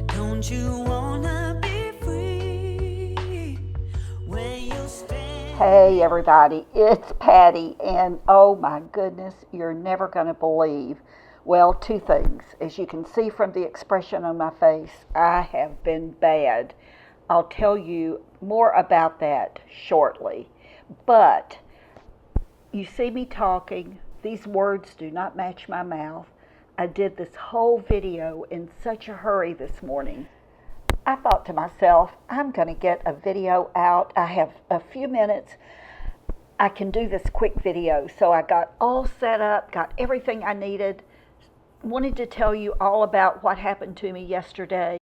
Don't you wanna be free when you stand? Hey everybody, it's Patti, and oh my goodness, you're never going to believe. Well, two things. As you can see from the expression on my face, I have been bad. I'll tell you more about that shortly. But you see me talking, these words do not match my mouth. I did this whole video in such a hurry this morning. I thought to myself, I'm going to get a video out. I have a few minutes. I can do this quick video. So I got all set up, got everything I needed. Wanted to tell you all about what happened to me yesterday.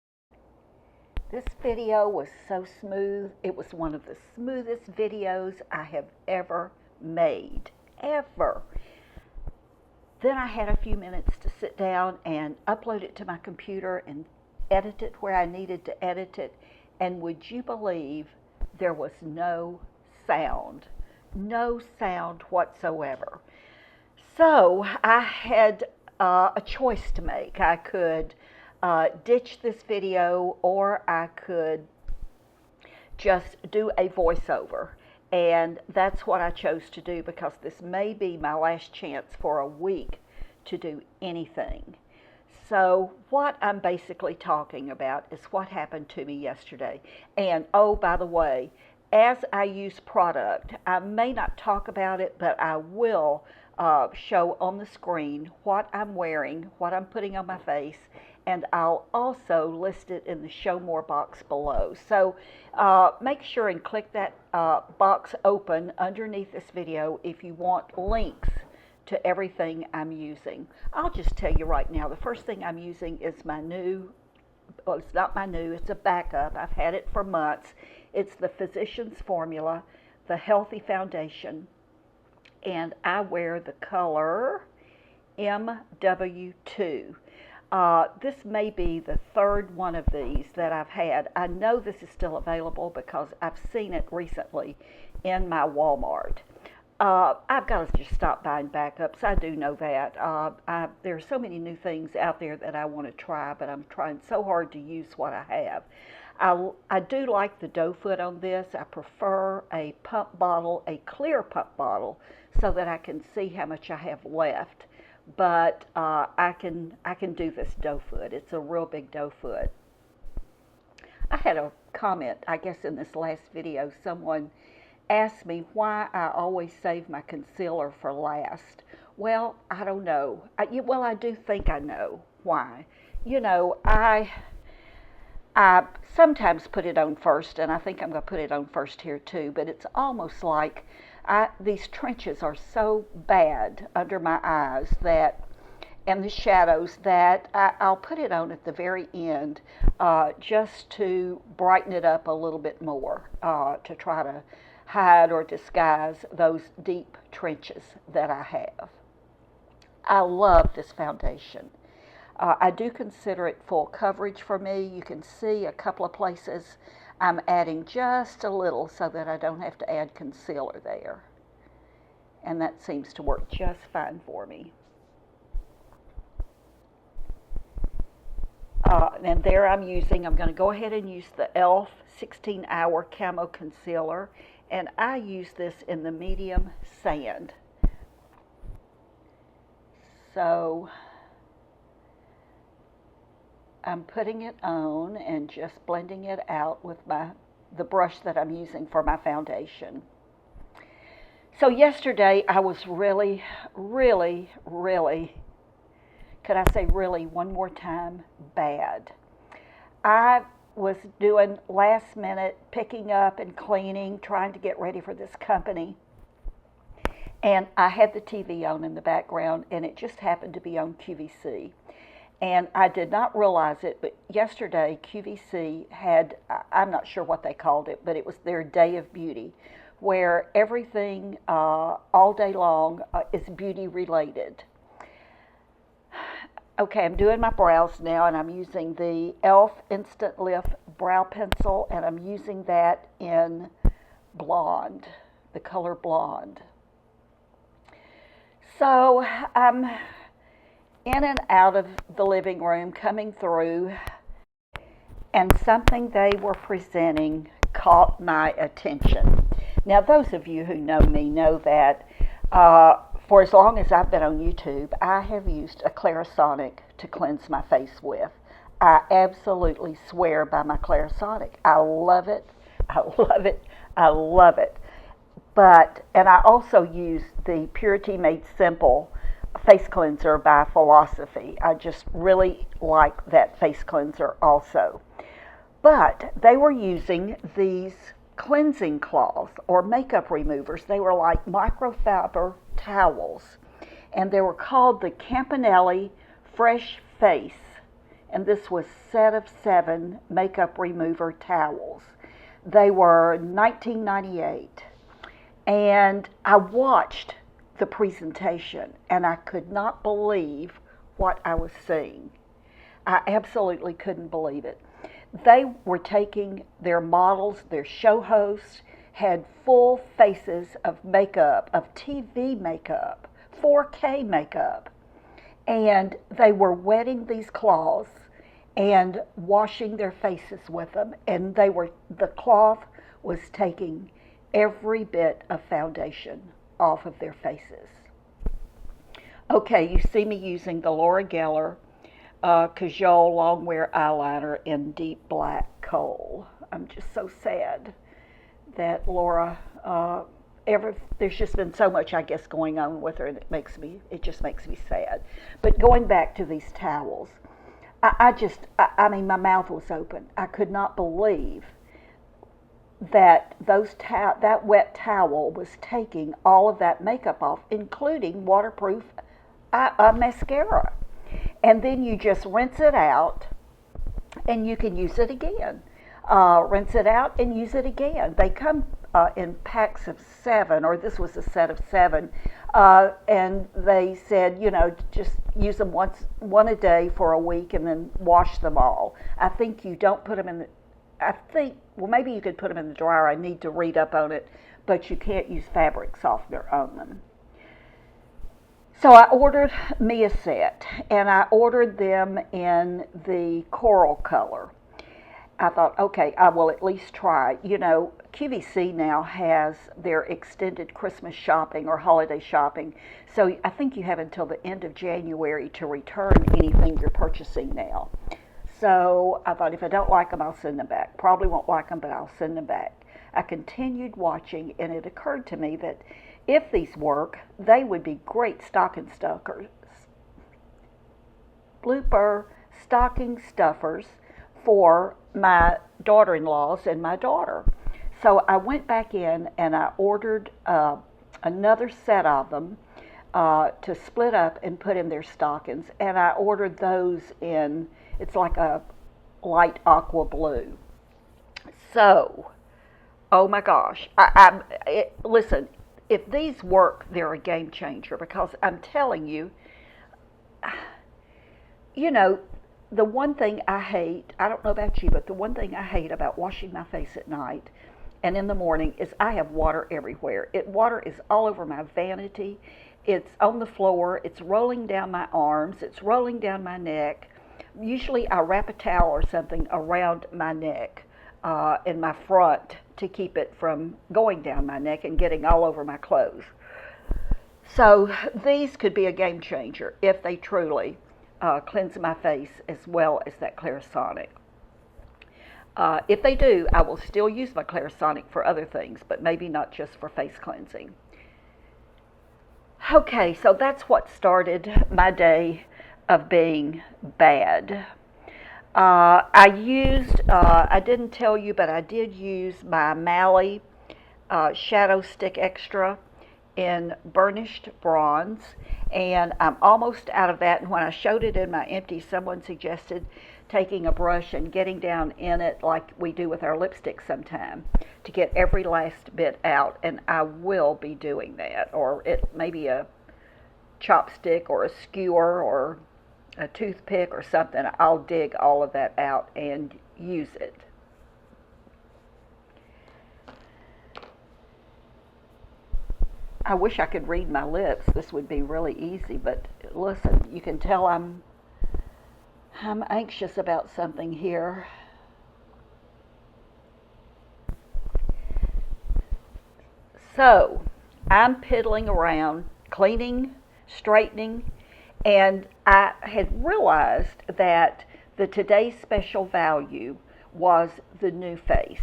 This video was so smooth. It was one of the smoothest videos I have ever made. Ever. Then I had a few minutes to sit down and upload it to my computer and edit it where I needed to edit it. And would you believe there was no sound? No sound whatsoever. So I had a choice to make. I could ditch this video, or I could just do a voiceover. And that's what I chose to do, because this may be my last chance for a week to do anything. So what I'm basically talking about is what happened to me yesterday. And oh, by the way, as I use product, I may not talk about it, but I will show on the screen what I'm wearing, what I'm putting on my face, and I'll also list it in the show more box below. So make sure and click that box open underneath this video if you want links to everything I'm using. I'll just tell you right now, the first thing I'm using is my new, well, it's not my new, it's a backup. I've had it for months. It's the Physicians Formula, the Healthy Foundation, and I wear the color MW2. This may be the third one of these that I've had. I know this is still available because I've seen it recently in my Walmart. I've got to just stop buying backups. I do know that. There are so many new things out there that I want to try, but I'm trying so hard to use what I have. I do like the doe foot on this. I prefer a pump bottle, a clear pump bottle, so that I can see how much I have left. But I can do this doe foot. It's a real big doe foot. I had a comment, I guess in this last video, someone asked me why I always save my concealer for last. Well, I don't know. I do think I know why. You know, I sometimes put it on first, and I think I'm going to put it on first here too, but it's almost like these trenches are so bad under my eyes that, and the shadows, that I'll put it on at the very end just to brighten it up a little bit more, to try to hide or disguise those deep trenches that I have. I love this foundation. I do consider it full coverage for me. You can see a couple of places I'm adding just a little so that I don't have to add concealer there. And that seems to work just fine for me. And there I'm going to go ahead and use the e.l.f. 16-Hour Camo Concealer. And I use this in the medium sand. So I'm putting it on and just blending it out with the brush that I'm using for my foundation. So yesterday I was really, could I say really one more time, bad. I was doing last minute picking up and cleaning, trying to get ready for this company. And I had the TV on in the background, and it just happened to be on QVC. And I did not realize it, but yesterday QVC had, I'm not sure what they called it, but it was their Day of Beauty, where everything all day long is beauty related. Okay, I'm doing my brows now, and I'm using the e.l.f. Instant Lift Brow Pencil, and I'm using that in blonde, the color blonde. So I'm in and out of the living room, coming through, and something they were presenting caught my attention. Now, those of you who know me know that for as long as I've been on YouTube, I have used a Clarisonic to cleanse my face with. I absolutely swear by my Clarisonic. I love it. I love it. I love it. And I also use the Purity Made Simple face cleanser by Philosophy. I just really like that face cleanser also. But they were using these cleansing cloths or makeup removers. They were like microfiber towels, and they were called the Campanelli Fresh Face. And this was set of 7 makeup remover towels. They were $19.98. And I watched the presentation and I could not believe what I was seeing. I absolutely couldn't believe it. They were taking their models, their show hosts, had full faces of makeup, of TV makeup, 4K makeup, and they were wetting these cloths and washing their faces with them, and the cloth was taking every bit of foundation off of their faces. Okay, you see me using the Laura Geller Cajole Longwear Eyeliner in Deep Black Coal. I'm just so sad that Laura, there's just been so much, I guess, going on with her, and it just makes me sad. But going back to these towels, I mean, my mouth was open. I could not believe that that wet towel was taking all of that makeup off, including waterproof mascara. And then you just rinse it out, and you can use it again. Rinse it out and use it again. They come in packs of 7, or this was a set of 7, and they said, just use them one a day for a week, and then wash them all. I think you don't put them in the. Well, maybe you could put them in the dryer. I need to read up on it, but you can't use fabric softener on them. So I ordered me a set, and I ordered them in the coral color. I thought, okay, I will at least try. QVC now has their extended Christmas shopping or holiday shopping, so I think you have until the end of January to return anything you're purchasing now. So I thought, if I don't like them, I'll send them back. Probably won't like them, but I'll send them back. I continued watching, and it occurred to me that if these work, they would be great stocking stuffers. Blooper stocking stuffers for my daughter-in-laws and my daughter. So I went back in and I ordered another set of them to split up and put in their stockings. And I ordered those in, it's like a light aqua blue. So, oh my gosh. Listen, if these work, they're a game changer, because I'm telling you, the one thing I hate, I don't know about you, but the one thing I hate about washing my face at night and in the morning is I have water everywhere. Water is all over my vanity. It's on the floor. It's rolling down my arms. It's rolling down my neck. Usually I wrap a towel or something around my neck and my front to keep it from going down my neck and getting all over my clothes. So these could be a game changer if they truly cleanse my face as well as that Clarisonic. If they do, I will still use my Clarisonic for other things, but maybe not just for face cleansing. Okay, so that's what started my day of being bad. I didn't tell you, but I did use my Mally Shadow Stick Extra in burnished bronze, and I'm almost out of that. And when I showed it in my empty, someone suggested taking a brush and getting down in it like we do with our lipstick sometime to get every last bit out, and I will be doing that, or maybe a chopstick or a skewer or a toothpick or something. I'll dig all of that out and use it. I wish I could read my lips. This would be really easy, but listen, you can tell I'm anxious about something here. So I'm piddling around, cleaning, straightening, and I had realized that the today's special value was the new face.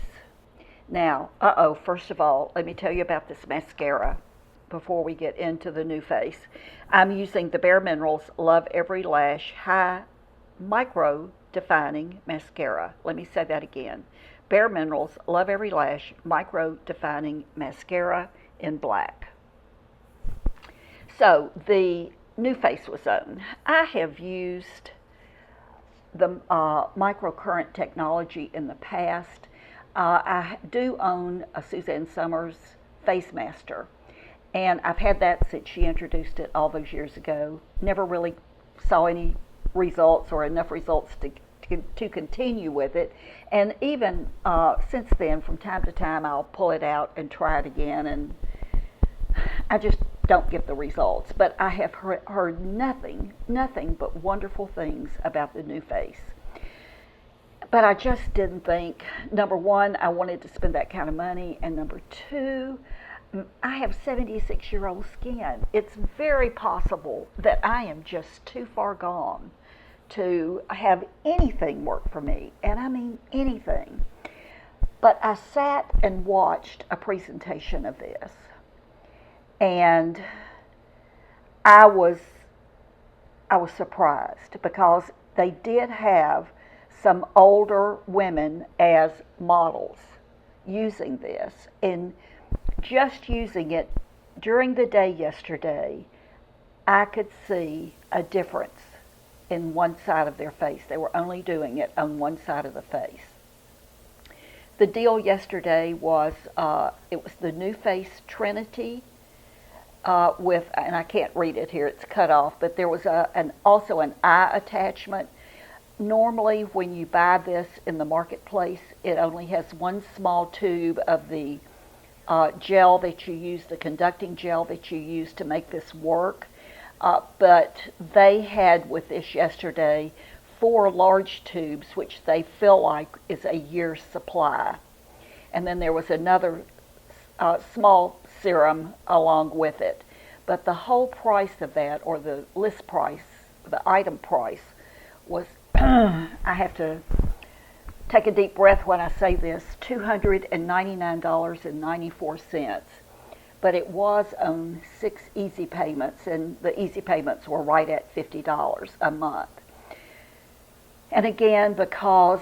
Now, first of all, let me tell you about this mascara before we get into the new face. I'm using the Bare Minerals Love Every Lash High Micro Defining Mascara. Let me say that again. Bare Minerals Love Every Lash Micro Defining Mascara in black. So the new face was on. I have used the microcurrent technology in the past. I do own a Suzanne Summers Face Master, and I've had that since she introduced it all those years ago. Never really saw any results or enough results to continue with it. And even since then, from time to time, I'll pull it out and try it again, and I just don't get the results. But I have heard nothing but wonderful things about the new face. But I just didn't think, number one, I wanted to spend that kind of money, and number two, I have 76-year-old skin. It's very possible that I am just too far gone to have anything work for me, and I mean anything. But I sat and watched a presentation of this, and I was surprised because they did have some older women as models using this, and just using it during the day yesterday, I could see a difference in one side of their face. They were only doing it on one side of the face. The deal yesterday was it was the new face Trinity with, and I can't read it here, it's cut off, but there was also an eye attachment. Normally when you buy this in the marketplace, it only has one small tube of the gel that you use, the conducting gel that you use to make this work. But they had with this yesterday 4 large tubes, which they feel like is a year's supply. And then there was another small serum along with it. But the whole price of that, or the list price, the item price, was, I have to take a deep breath when I say this, $299.94. But it was on 6 easy payments, and the easy payments were right at $50 a month. And again, because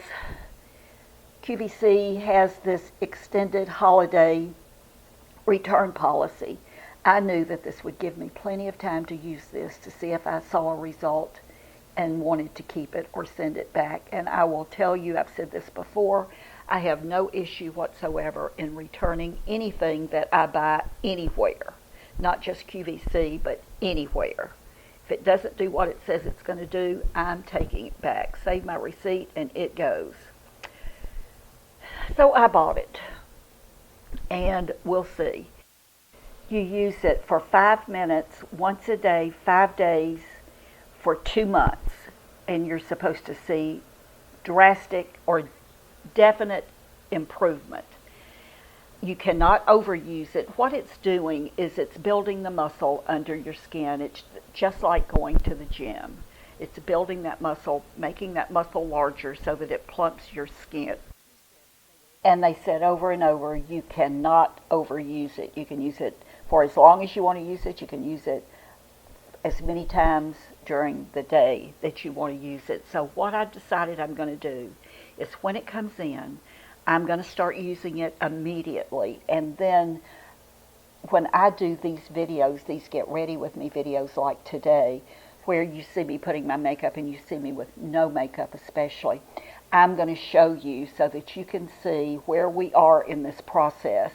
QVC has this extended holiday return policy, I knew that this would give me plenty of time to use this to see if I saw a result and wanted to keep it or send it back. And I will tell you, I've said this before, I have no issue whatsoever in returning anything that I buy anywhere, not just QVC, but anywhere. If it doesn't do what it says it's going to do, I'm taking it back. Save my receipt and it goes. So I bought it, and we'll see. You use it for 5 minutes once a day, 5 days, for 2 months, and you're supposed to see drastic or definite improvement. You cannot overuse it. What it's doing is it's building the muscle under your skin. It's just like going to the gym. It's building that muscle, making that muscle larger so that it plumps your skin. And they said over and over, you cannot overuse it. You can use it for as long as you want to use it. You can use it as many times during the day that you want to use it. So what I decided I'm going to do is when it comes in, I'm going to start using it immediately. And then when I do these videos, these Get Ready With Me videos like today, where you see me putting my makeup and you see me with no makeup especially, I'm going to show you so that you can see where we are in this process,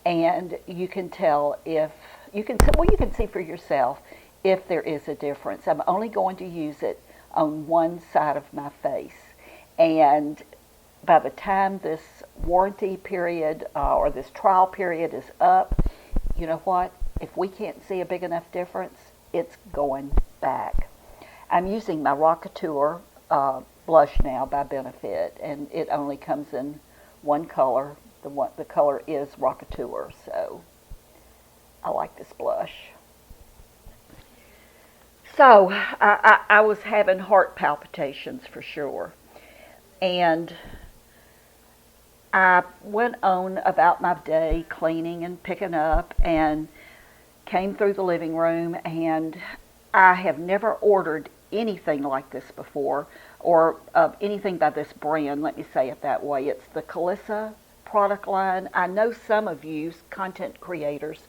and you can tell if, you can see for yourself if there is a difference. I'm only going to use it on one side of my face, and by the time this warranty period or this trial period is up, you know what? If we can't see a big enough difference, it's going back. I'm using my Rockateur blush now by Benefit, and it only comes in one color. The color is Rockateur, so I like this blush. So I was having heart palpitations for sure. And I went on about my day cleaning and picking up and came through the living room, and I have never ordered anything like this before, or anything by this brand, let me say it that way. It's the Calissa product line. I know some of you content creators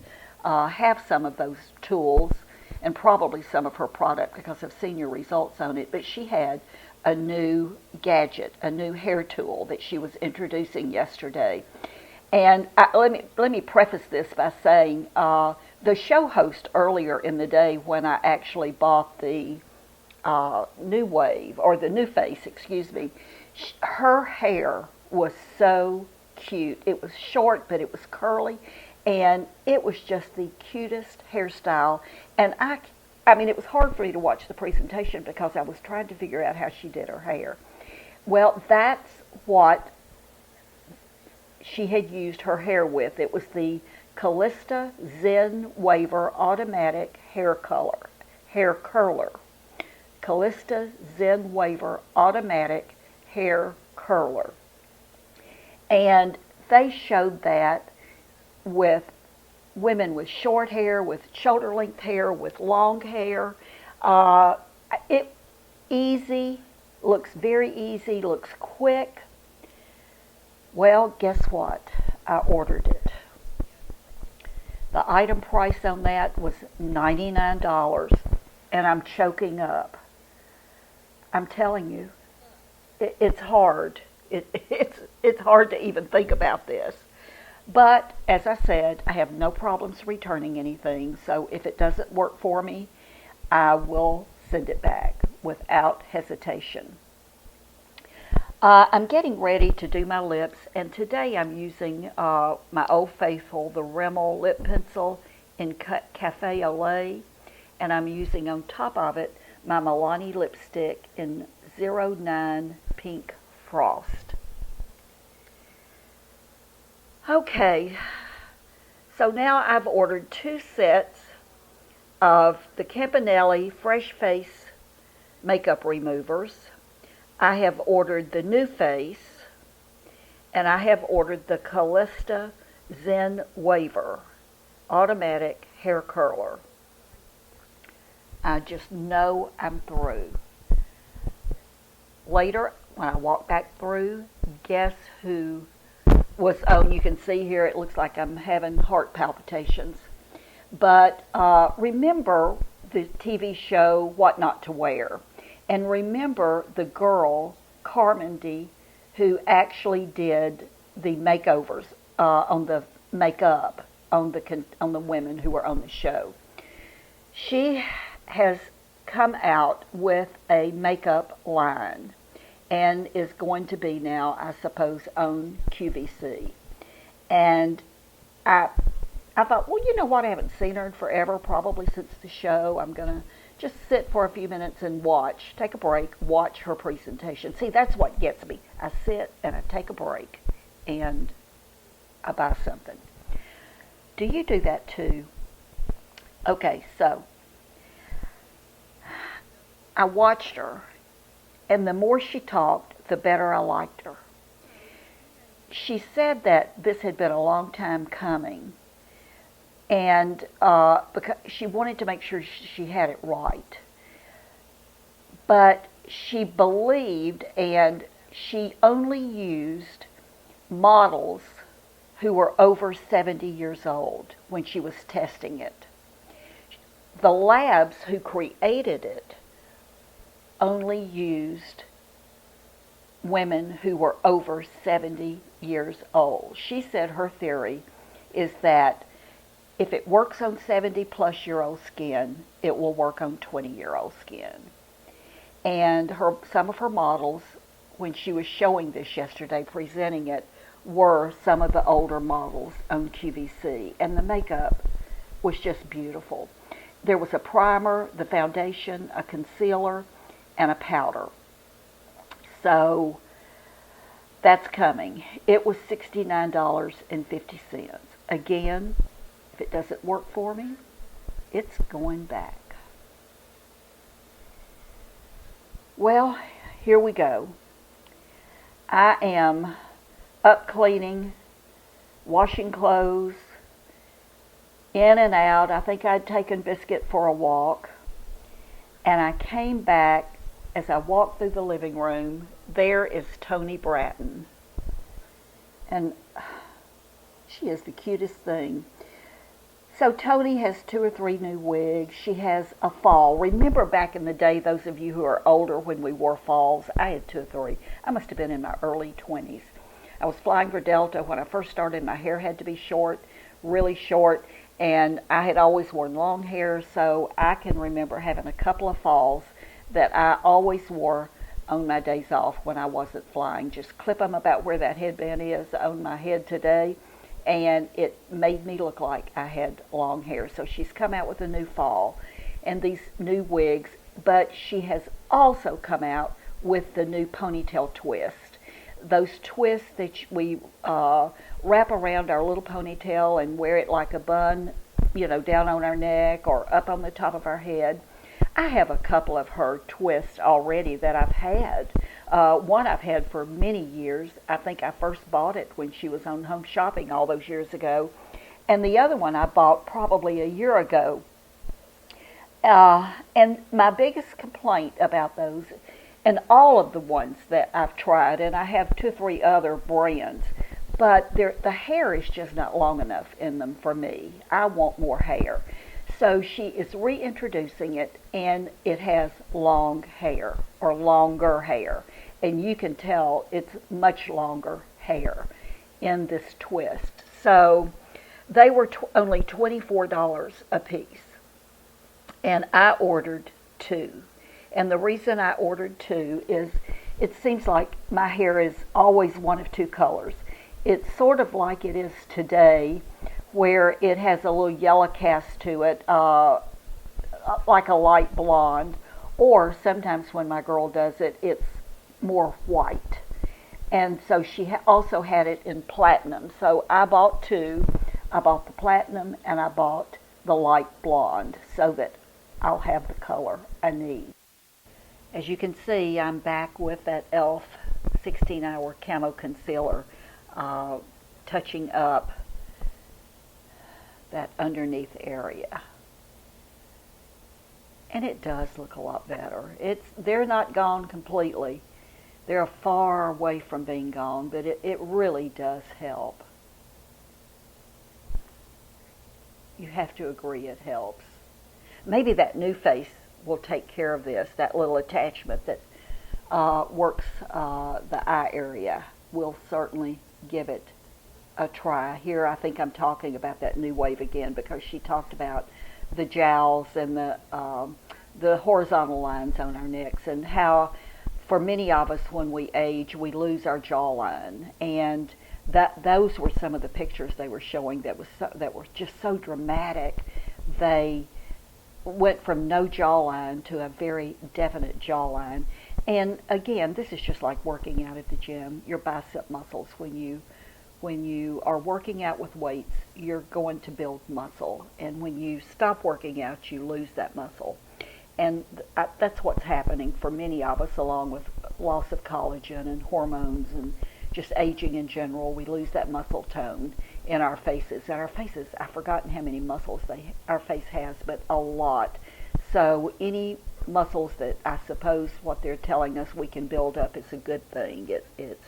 have some of those tools and probably some of her product because I've seen your results on it, but she had a new gadget, a new hair tool that she was introducing yesterday. And let me preface this by saying the show host earlier in the day, when I actually bought the new wave, or the new face, excuse me, her hair was so cute. It was short, but it was curly, and it was just the cutest hairstyle. And I mean, it was hard for me to watch the presentation because I was trying to figure out how she did her hair. Well, that's what she had used her hair with. It was the Calista Zen Waver Automatic Hair Curler. Calista Zen Waver Automatic Hair Curler. And they showed that with women with short hair, with shoulder length hair, with long hair. It easy, looks very easy, looks quick. Well, guess what? I ordered it. The item price on that was $99, and I'm choking up. I'm telling you, it's hard. It's hard to even think about this. But as I said, I have no problems returning anything. So if it doesn't work for me, I will send it back without hesitation. I'm getting ready to do my lips, and today I'm using my Old Faithful, the Rimmel lip pencil in Cafe au Lait, and I'm using on top of it my Milani lipstick in 09 Pink Frost. Okay, so now I've ordered 2 sets of the Campanelli Fresh Face makeup removers. I have ordered the New Face, and I have ordered the Calista Zen Waver Automatic Hair Curler. I just know I'm through. Later, when I walk back through, guess who was on? You can see here it looks like I'm having heart palpitations. But remember the TV show What Not to Wear. And remember the girl, Carmody, who actually did the makeovers on the makeup on the women who were on the show. She has come out with a makeup line and is going to be now, I suppose, on QVC. And I thought, well, you know what? I haven't seen her in forever, probably since the show. I'm going to just sit for a few minutes and watch, take a break, watch her presentation. See, that's what gets me. I sit and I take a break and I buy something. Do you do that too? Okay, so I watched her, and the more she talked, the better I liked her. She said that this had been a long time coming, and because she wanted to make sure she had it right. But she believed, and she only used models who were over 70 years old when she was testing it. The labs who created it only used women who were over 70 years old. She said her theory is that if it works on 70-plus-year-old skin, it will work on 20-year-old skin. And some of her models, when she was showing this yesterday, presenting it, were some of the older models on QVC. And the makeup was just beautiful. There was a primer, the foundation, a concealer, and a powder. So that's coming. It was $69.50. Again, If it doesn't work for me, it's going back. Well, here we go. I am up cleaning, washing clothes, in and out. I think I'd taken Biscuit for a walk, and I came back. As I walked through the living room, there is Tony Bratton, and she is the cutest thing. So Tony has 2 or 3 new wigs. She has a fall. Remember back in the day, those of you who are older, when we wore falls? I had 2 or 3. I must have been in my early 20s. I was flying for Delta when I first started. My hair had to be short, really short, and I had always worn long hair, so I can remember having a couple of falls that I always wore on my days off when I wasn't flying. Just clip them about where that headband is on my head today, and it made me look like I had long hair. So she's come out with a new fall and these new wigs, but she has also come out with the new ponytail twist. Those twists that we wrap around our little ponytail and wear it like a bun, down on our neck or up on the top of our head. I have a couple of her twists already that I've had. One I've had for many years. I think I first bought it when she was on Home Shopping all those years ago. And the other one I bought probably a year ago. And my biggest complaint about those, and all of the ones that I've tried, and I have 2 or 3 other brands, but the hair is just not long enough in them for me. I want more hair. So she is reintroducing it, and it has long hair, or longer hair. And you can tell it's much longer hair in this twist. So they were only $24 a piece. And I ordered 2. And the reason I ordered 2 is it seems like my hair is always one of 2 colors. It's sort of like it is today, where it has a little yellow cast to it, like a light blonde, or sometimes when my girl does it, it's more white. And so she also had it in platinum. So I bought 2. I bought the platinum and I bought the light blonde so that I'll have the color I need. As you can see, I'm back with that e.l.f. 16-hour camo concealer, touching up that underneath area. And it does look a lot better. They're not gone completely. They're far away from being gone, but it really does help. You have to agree it helps. Maybe that new face will take care of this. That little attachment that works the eye area will certainly give it a try. Here I think I'm talking about that new wave again, because she talked about the jowls and the horizontal lines on our necks, and how for many of us when we age we lose our jawline, and those were some of the pictures they were showing that were just so dramatic. They went from no jawline to a very definite jawline. And again, this is just like working out at the gym. Your bicep muscles, when you are working out with weights, you're going to build muscle. And when you stop working out, you lose that muscle. And that's what's happening for many of us, along with loss of collagen and hormones and just aging in general. We lose that muscle tone in our faces. And our faces, I've forgotten how many muscles our face has, but a lot. So any muscles that I suppose what they're telling us we can build up is a good thing. It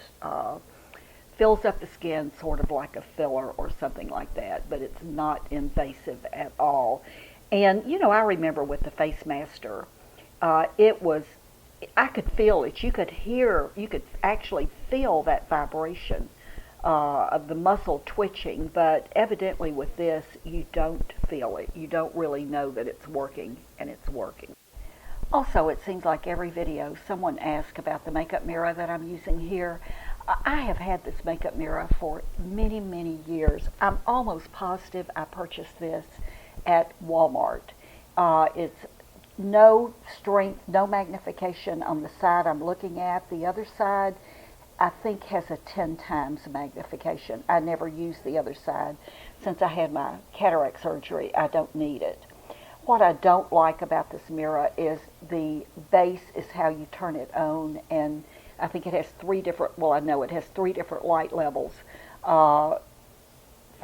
fills up the skin sort of like a filler or something like that, but it's not invasive at all. And I remember with the Face Master, I could feel it. You could actually feel that vibration of the muscle twitching, but evidently with this, you don't feel it. You don't really know that it's working, and it's working. Also, it seems like every video someone asks about the makeup mirror that I'm using here. I have had this makeup mirror for many, many years. I'm almost positive I purchased this at Walmart. It's no strength, no magnification on the side I'm looking at. The other side I think has a 10 times magnification. I never use the other side. Since I had my cataract surgery, I don't need it. What I don't like about this mirror is the base is how you turn it on, and I think it has three different, well, I know it has three different light levels for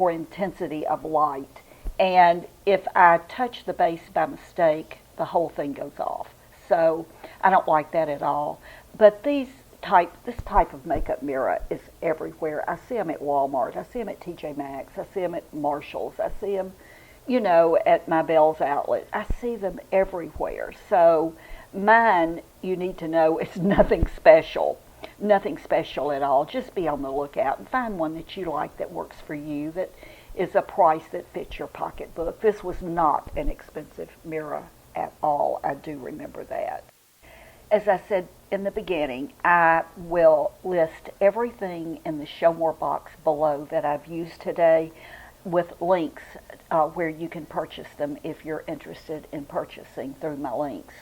intensity of light. And if I touch the base by mistake, the whole thing goes off. So I don't like that at all. But this type of makeup mirror is everywhere. I see them at Walmart. I see them at TJ Maxx. I see them at Marshall's. I see them, at my Bell's outlet. I see them everywhere. So mine, you need to know, it's nothing special. Nothing special at all. Just be on the lookout and find one that you like, that works for you, that is a price that fits your pocketbook. This was not an expensive mirror at all. I do remember that. As I said in the beginning, I will list everything in the Show More box below that I've used today with links where you can purchase them if you're interested in purchasing through my links.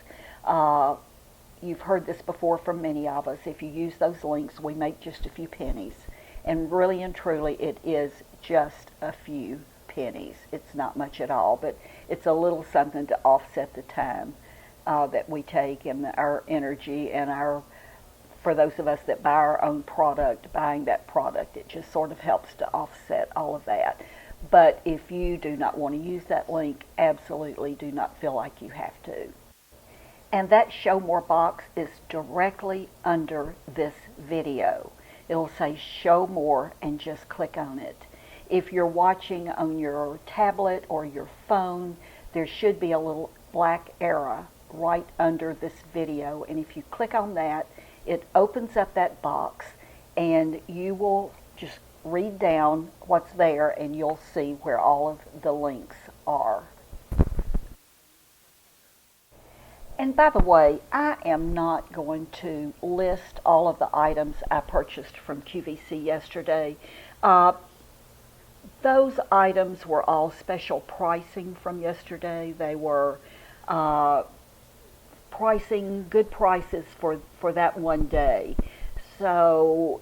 You've heard this before from many of us. If you use those links, we make just a few pennies. And really and truly, it is just a few pennies. It's not much at all, but it's a little something to offset the time that we take and our energy and for those of us that buy our own product, buying that product, it just sort of helps to offset all of that. But if you do not want to use that link, absolutely do not feel like you have to. And that Show More box is directly under this video. It'll say Show More and just click on it. If you're watching on your tablet or your phone, there should be a little black arrow right under this video, and if you click on that, it opens up that box and you will just read down what's there and you'll see where all of the links are. And by the way, I am not going to list all of the items I purchased from QVC yesterday. Those items were all special pricing from yesterday. They were good prices for that one day. So,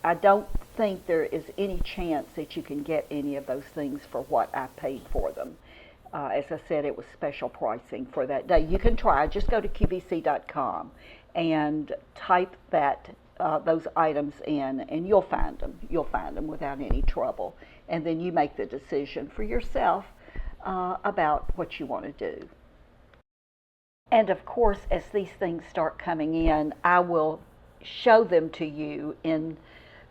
I don't think there is any chance that you can get any of those things for what I paid for them. As I said, it was special pricing for that day. You can try. Just go to qvc.com and type those items in, and you'll find them. You'll find them without any trouble. And then you make the decision for yourself about what you want to do. And of course, as these things start coming in, I will show them to you in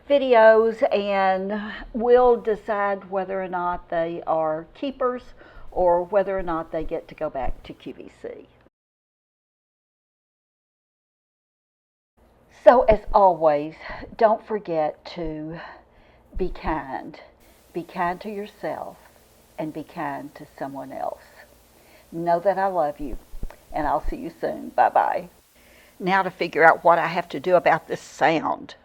videos, and we'll decide whether or not they are keepers or whether or not they get to go back to QVC. So as always, don't forget to be kind. Be kind to yourself and be kind to someone else. Know that I love you, and I'll see you soon. Bye-bye. Now to figure out what I have to do about this sound.